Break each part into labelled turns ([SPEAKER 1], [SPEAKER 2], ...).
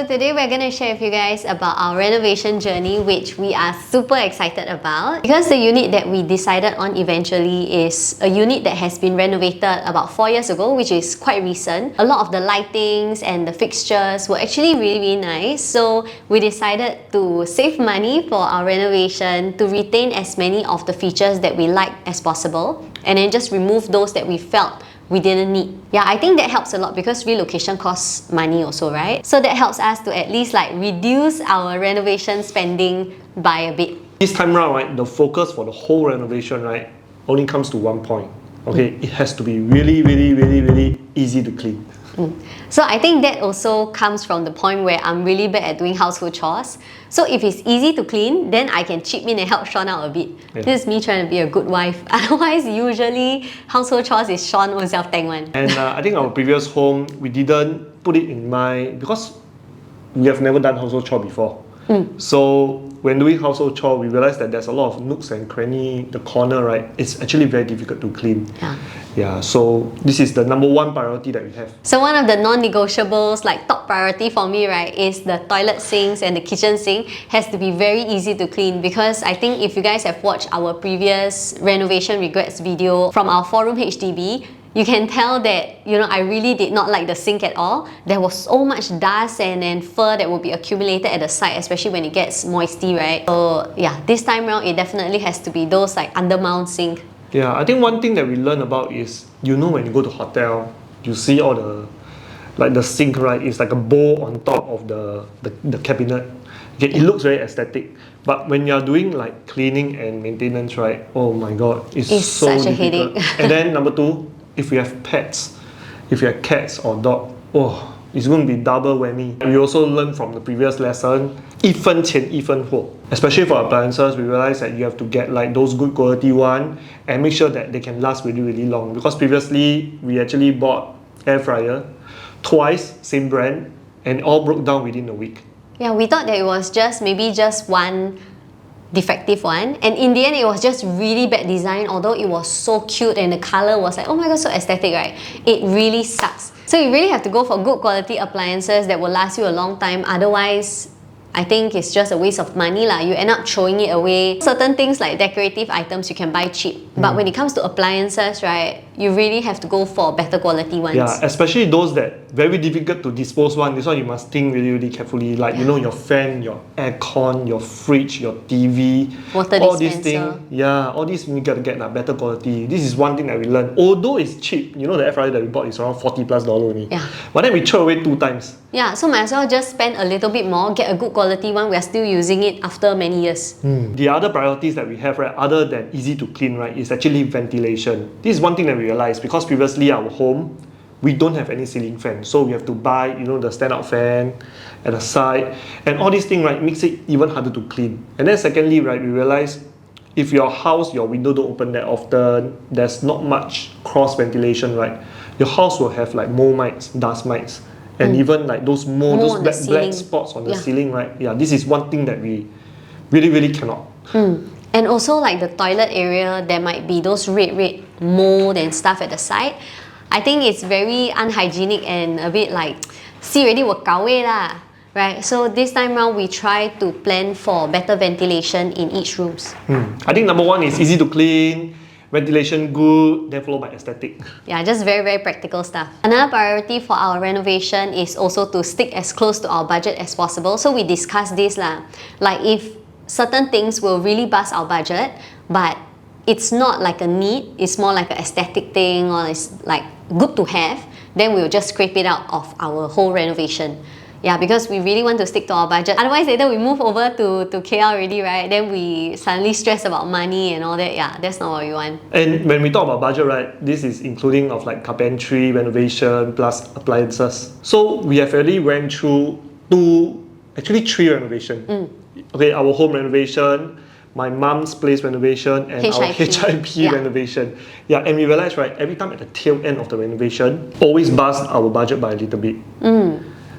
[SPEAKER 1] So today we're going to share with you guys about our renovation journey, which we are super excited about because the unit that we decided on eventually is a unit that has been renovated about 4 years ago, which is quite recent. A lot of the lightings and the fixtures were actually really nice, so we decided to save money for our renovation to retain as many of the features that we like as possible and then just remove those that we felt we didn't need. Yeah, I think that helps a lot because relocation costs money also, right? So that helps us to at least like reduce our renovation spending by a bit.
[SPEAKER 2] This time around, right, the focus for the whole renovation, right, only comes to one point. Okay, it has to be really easy to clean.
[SPEAKER 1] So I think that also comes from the point where I'm really bad at doing household chores. So if it's easy to clean, then I can chip in and help Sean out a bit. Yeah. This is me trying to be a good wife. Otherwise, usually household chores is Sean ownself tank one.
[SPEAKER 2] And I think our previous home, we didn't put it in mind because we have never done household chore before. So when doing household chore, we realized that there's a lot of nooks and cranny, the corner, right? It's actually very difficult to clean. Yeah, so this is the number one priority that we have.
[SPEAKER 1] So one of the non-negotiables, like top priority for me, right, is the toilet sinks and the kitchen sink has to be very easy to clean, because I think if you guys have watched our previous renovation regrets video from our 4-room HDB, you can tell that, you know, I really did not like the sink at all. There was so much dust and fur that will be accumulated at the side, especially when it gets moisty, right? So yeah, this time around, it definitely has to be those like under-mount sink.
[SPEAKER 2] Yeah, I think one thing that we learned about is, you know, when you go to hotel, you see all the, like the sink, right? It's like a bowl on top of the cabinet. Okay, it looks very aesthetic. But when you're doing like cleaning and maintenance, right? Oh my God, it's so
[SPEAKER 1] such a
[SPEAKER 2] difficult.
[SPEAKER 1] headache.
[SPEAKER 2] And then number two, if you have pets, if you have cats or dog, oh, it's going to be double whammy. We also learned from the previous lesson, 一分钱一分货. Especially for appliances, we realized that you have to get like those good quality one and make sure that they can last really long. Because previously, we actually bought air fryer twice, same brand, and all broke down within a week.
[SPEAKER 1] Yeah, we thought that it was maybe just one defective one, and in the end it was just really bad design, although it was so cute and the color was like, oh my God, so aesthetic, right? It really sucks. So you really have to go for good quality appliances that will last you a long time. Otherwise, I think it's just a waste of money lah. You end up throwing it away. Certain things like decorative items you can buy cheap, but when it comes to appliances, right, you really have to go for better quality ones.
[SPEAKER 2] Yeah, especially those that very difficult to dispose one. This one you must think really carefully. Like, you know, your fan, your aircon, your fridge, your TV,
[SPEAKER 1] water
[SPEAKER 2] all
[SPEAKER 1] dispenser.
[SPEAKER 2] these things. Yeah, all these we gotta get like better quality. This is one thing that we learned. Although it's cheap, you know, the air fryer that we bought is around $40+ only.
[SPEAKER 1] Yeah.
[SPEAKER 2] But then we throw away 2 times.
[SPEAKER 1] Yeah, so might as well just spend a little bit more, get a good quality one. We are still using it after many years.
[SPEAKER 2] The other priorities that we have, right, other than easy to clean, right, is actually ventilation. This is one thing that we realized, because previously our home, we don't have any ceiling fan, so we have to buy, you know, the stand-up fan at the side, and all these things, right, makes it even harder to clean. And then secondly, right, we realized if your house, your window don't open that often, there's not much cross ventilation, right, your house will have like mole mites, dust mites, and even like those mold, those black spots on the ceiling, right? Yeah, this is one thing that we really cannot.
[SPEAKER 1] And also like the toilet area, there might be those red mold and stuff at the side. I think it's very unhygienic and a bit like, see already will gao wei lah, right? So this time round, we try to plan for better ventilation in each rooms.
[SPEAKER 2] I think number one is easy to clean, ventilation good, then followed by aesthetic.
[SPEAKER 1] Yeah, just very practical stuff. Another priority for our renovation is also to stick as close to our budget as possible. So we discussed this lah. Like if certain things will really bust our budget, but it's not like a need, it's more like an aesthetic thing, or it's like good to have, then we'll just scrape it out of our whole renovation. Yeah, because we really want to stick to our budget. Otherwise, later we move over to KL already, right? Then we suddenly stress about money and all that. Yeah, that's not what we want. And
[SPEAKER 2] when we talk about budget, right, this is including of like carpentry, renovation, plus appliances. So we have already went through 3 renovations. Okay, our home renovation, my mom's place renovation, and our HIP renovation. Yeah, and we realized, right, every time at the tail end of the renovation, always bust our budget by a little bit.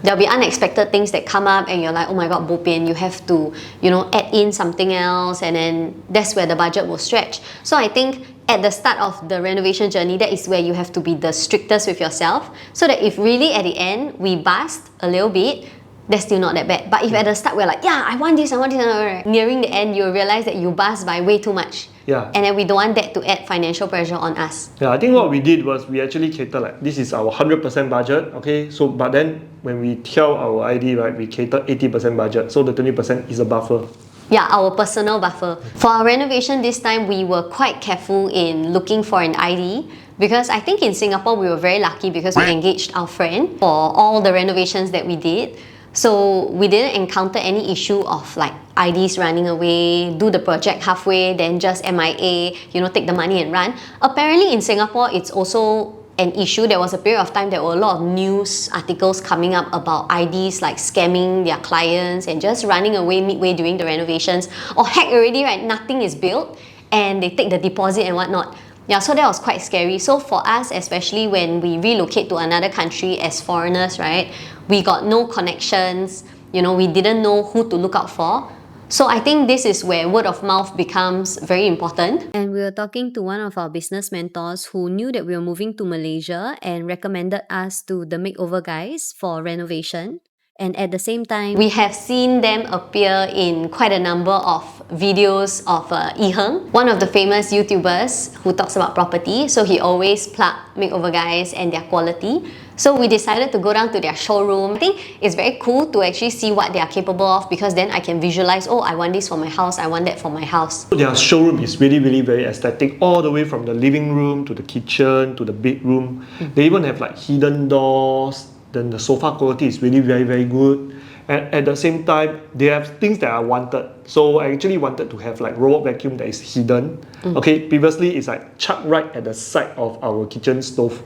[SPEAKER 1] There'll be unexpected things that come up and you're like, oh my God, bo pian, you have to, you know, add in something else, and then that's where the budget will stretch. So I think at the start of the renovation journey, that is where you have to be the strictest with yourself, so that if really at the end we bust a little bit, that's still not that bad. But if at the start we're like, yeah, I want this, nearing the end, you'll realize that you buzz by way too much.
[SPEAKER 2] Yeah.
[SPEAKER 1] And then we don't want that to add financial pressure on us.
[SPEAKER 2] Yeah, I think what we did was we actually cater like, this is our 100% budget, okay? So, but then when we tell our ID, right, we cater 80% budget. So the 20% is a buffer.
[SPEAKER 1] Yeah, our personal buffer. For our renovation this time, we were quite careful in looking for an ID because I think in Singapore we were very lucky because we engaged our friend for all the renovations that we did. So we didn't encounter any issue of like IDs running away, do the project halfway, then just MIA, take the money and run. Apparently in Singapore, it's also an issue. There was a period of time there were a lot of news articles coming up about IDs like scamming their clients and just running away midway during the renovations. Or heck already, right, nothing is built and they take the deposit and whatnot. Yeah, so that was quite scary. So for us, especially when we relocate to another country as foreigners, right, we got no connections, we didn't know who to look out for. So I think this is where word of mouth becomes very important. And we were talking to one of our business mentors who knew that we were moving to Malaysia and recommended us to the makeover guys for renovation. And at the same time, we have seen them appear in quite a number of videos of Heng, one of the famous YouTubers who talks about property. So he always plug makeover guys and their quality. So we decided to go down to their showroom. I think it's very cool to actually see what they are capable of because then I can visualize, oh, I want this for my house, I want that for my house.
[SPEAKER 2] Their showroom is really, really very aesthetic, all the way from the living room to the kitchen to the bedroom. They even have like hidden doors. Then the sofa quality is really very, very good. And at the same time, they have things that I wanted. So I actually wanted to have like robot vacuum that is hidden. Okay, previously it's like chucked right at the side of our kitchen stove.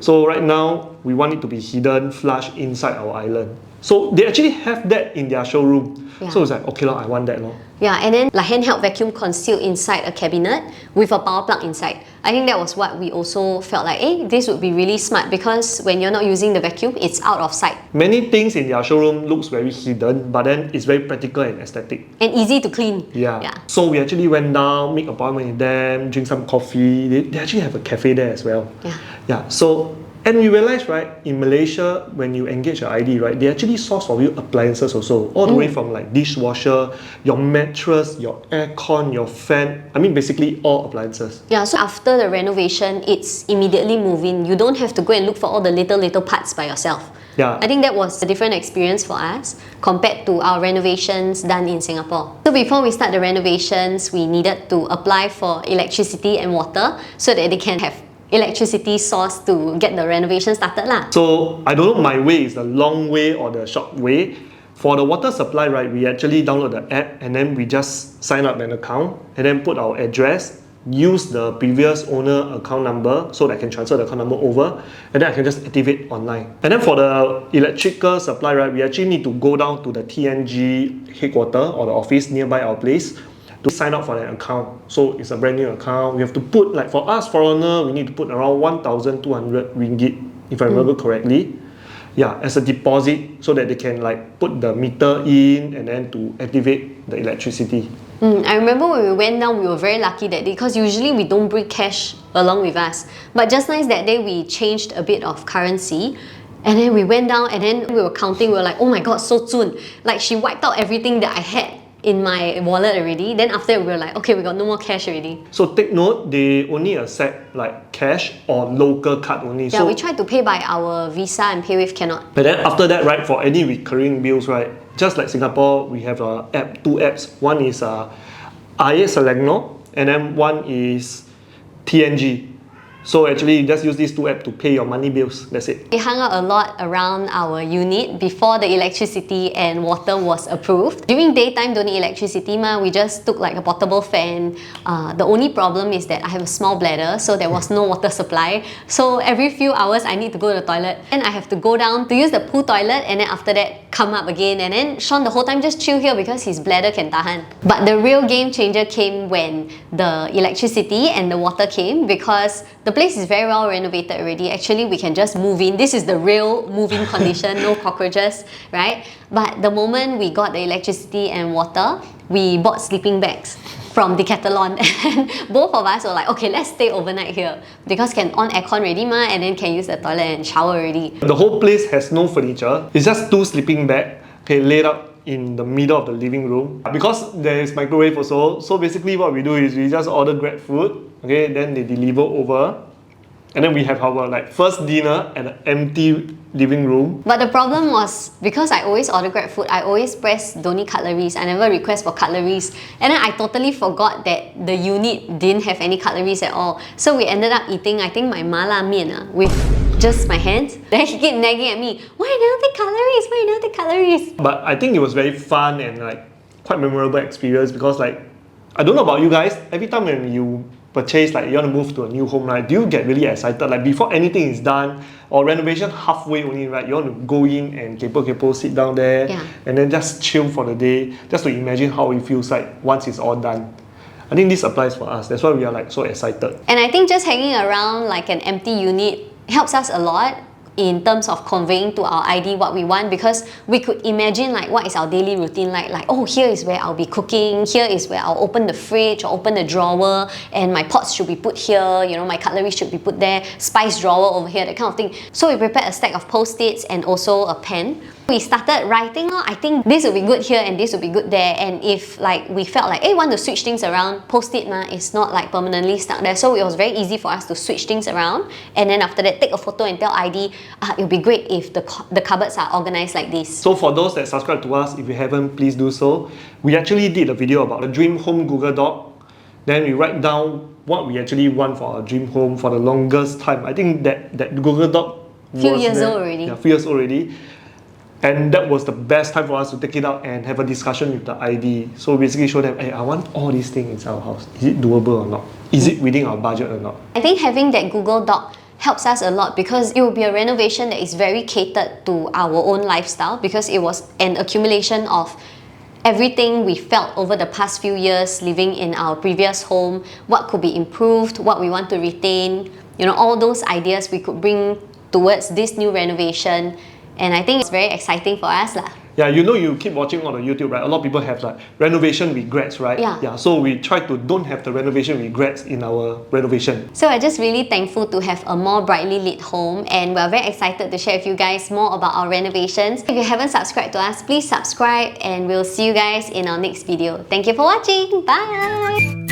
[SPEAKER 2] So right now, we want it to be hidden, flush inside our island. So they actually have that in their showroom.
[SPEAKER 1] Yeah.
[SPEAKER 2] So it's like, okay, I want that.
[SPEAKER 1] Yeah, and then like handheld vacuum concealed inside a cabinet with a power plug inside. I think that was what we also felt like, hey, this would be really smart because when you're not using the vacuum, it's out of sight.
[SPEAKER 2] Many things in their showroom looks very hidden, but then it's very practical and aesthetic.
[SPEAKER 1] And easy to clean.
[SPEAKER 2] Yeah. So we actually went down, make an appointment with them, drink some coffee. They actually have a cafe there as well. Yeah. So, and we realized, right, in Malaysia, when you engage your ID, right, they actually source for you appliances also, all the way from like dishwasher, your mattress, your aircon, your fan. I mean, basically all appliances.
[SPEAKER 1] Yeah, so after the renovation, it's immediately moving. You don't have to go and look for all the little parts by yourself.
[SPEAKER 2] Yeah.
[SPEAKER 1] I think that was a different experience for us compared to our renovations done in Singapore. So before we start the renovations, we needed to apply for electricity and water so that they can have electricity source to get the renovation started lah.
[SPEAKER 2] So I don't know my way is the long way or the short way. For the water supply, right, we actually download the app and then we just sign up an account and then put our address, use the previous owner account number so that I can transfer the account number over and then I can just activate online. And then for the electrical supply, right, we actually need to go down to the TNG headquarters or the office nearby our place to sign up for an account. So it's a brand new account. We have to put, like for us foreigner, we need to put around 1,200 ringgit, if I remember correctly. Yeah, as a deposit so that they can like put the meter in and then to activate the electricity.
[SPEAKER 1] I remember when we went down, we were very lucky that day because usually we don't bring cash along with us. But just nice that day we changed a bit of currency and then we went down and then we were counting, we were like, oh my god, so soon. Like she wiped out everything that I had in my wallet already. Then after that we were like, okay, we got no more cash already.
[SPEAKER 2] So take note, they only accept like cash or local card only.
[SPEAKER 1] Yeah,
[SPEAKER 2] so
[SPEAKER 1] we tried to pay by our Visa and PayWave cannot.
[SPEAKER 2] But then after that, right, for any recurring bills, right, just like Singapore, we have two apps. One is Air Selangor and then one is TNG. So actually, just use these two apps to pay your money bills. That's it.
[SPEAKER 1] We hung out a lot around our unit before the electricity and water was approved. During daytime, don't need electricity ma. We just took like a portable fan. The only problem is that I have a small bladder, so there was no water supply. So every few hours, I need to go to the toilet. And I have to go down to use the pool toilet and then after that, come up again. And then Sean the whole time just chill here because his bladder can tahan. But the real game changer came when the electricity and the water came because the place is very well renovated already. Actually, we can just move in. This is the real moving condition, no cockroaches, right? But the moment we got the electricity and water, we bought sleeping bags from Decathlon and both of us were like, okay, let's stay overnight here because can on aircon already ma and then can use the toilet and shower already.
[SPEAKER 2] The whole place has no furniture. It's just two sleeping bags. okay, laid out in the middle of the living room. Because there is microwave also, so basically what we do is we just order Grab food, okay, then they deliver over. And then we have our like first dinner at an empty living room.
[SPEAKER 1] But the problem was, because I always order Grab food, I always press don't need cutleries. I never request for cutleries. And then I totally forgot that the unit didn't have any cutleries at all. So we ended up eating, I think, my mala mian with just my hands. Then he kept nagging at me, why you never take cutleries? Why you never take cutleries?
[SPEAKER 2] But I think it was very fun and like quite memorable experience because like, I don't know about you guys, every time when you purchase, like you want to move to a new home, right, do you get really excited? Like before anything is done, or renovation halfway only, right, you want to go in and kepo sit down there, and then just chill for the day, just to imagine how it feels like once it's all done. I think this applies for us. That's why we are like so excited.
[SPEAKER 1] And I think just hanging around like an empty unit helps us a lot in terms of conveying to our ID what we want, because we could imagine like what is our daily routine like, oh, here is where I'll be cooking, here is where I'll open the fridge or open the drawer, and my pots should be put here, you know, my cutlery should be put there, spice drawer over here, that kind of thing. So we prepared a stack of post-its and also a pen. We started writing, I think this will be good here and this will be good there, and if like we felt like, hey, want to switch things around, post-it it's not like permanently stuck there, so it was very easy for us to switch things around, and then after that take a photo and tell ID, it would be great if the cupboards are organized like this.
[SPEAKER 2] So for those that subscribe to us, if you haven't, please do so. We actually did a video about the dream home Google Doc. Then we write down what we actually want for our dream home for the longest time. I think that Google Doc was
[SPEAKER 1] few years old already.
[SPEAKER 2] Yeah, few years old already. And that was the best time for us to take it out and have a discussion with the ID. So basically show them, hey, I want all these things inside our house. Is it doable or not? Is it within our budget or not?
[SPEAKER 1] I think having that Google Doc helps us a lot, because it will be a renovation that is very catered to our own lifestyle, because it was an accumulation of everything we felt over the past few years living in our previous home, what could be improved, what we want to retain, you know, all those ideas we could bring towards this new renovation. And I think it's very exciting for us lah.
[SPEAKER 2] Yeah, you know, you keep watching on the YouTube, right? A lot of people have like renovation regrets, right?
[SPEAKER 1] Yeah.
[SPEAKER 2] So we try to don't have the renovation regrets in our renovation.
[SPEAKER 1] So we're just really thankful to have a more brightly lit home, and we're very excited to share with you guys more about our renovations. If you haven't subscribed to us, please subscribe, and we'll see you guys in our next video. Thank you for watching. Bye!